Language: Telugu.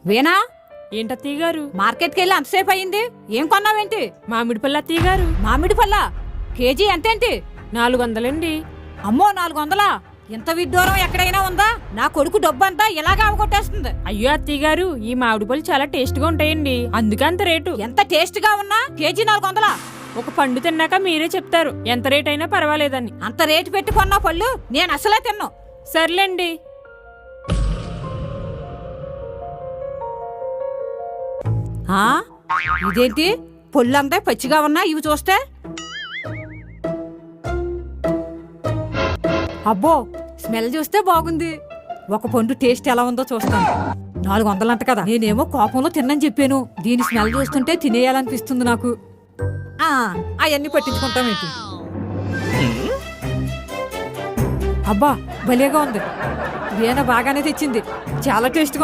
వేనా ఏంటత్తయ్య గారు? మార్కెట్కి వెళ్ళి అంతసేపు అయింది, ఏం కొన్నావేంటి? మామిడి పళ్ళు అత్తయ్య గారు. మామిడి పళ్ళ కేజీ ఎంతేంటి? 400 అమ్మో 400? ఇంత విడ్డూరం ఎక్కడైనా ఉందా? నా కొడుకు డబ్బంతా ఇలాగా అవగొట్టేస్తుంది. అయ్యో అత్తయ్య గారు, ఈ మామిడి పళ్ళు చాలా టేస్ట్ గా ఉంటాయండి, అందుకే అంత రేటు. ఎంత టేస్ట్ గా ఉన్నా కేజీ 400? ఒక పండు తిన్నాక మీరే చెప్తారు ఎంత రేట్ అయినా పర్వాలేదని. అంత రేటు పెట్టి కొన్న పళ్ళు నేను అసలే తిన్ను. సర్లేండి. ఇదేంటి పొల్లంతా పచ్చిగా ఉన్నా ఇవి చూస్తే? అబ్బో స్మెల్ చూస్తే బాగుంది. ఒక పండు టేస్ట్ ఎలా ఉందో చూస్తాను. 400 అంట కదా, నేనేమో కోపంలో తిన్నని చెప్పాను. దీని స్మెల్ చూస్తుంటే తినేయాలనిపిస్తుంది నాకు. అవన్నీ పట్టించుకుంటాం ఏంటి? అబ్బా భలేగా ఉంది. వీణ బాగానే తెచ్చింది, చాలా టేస్ట్.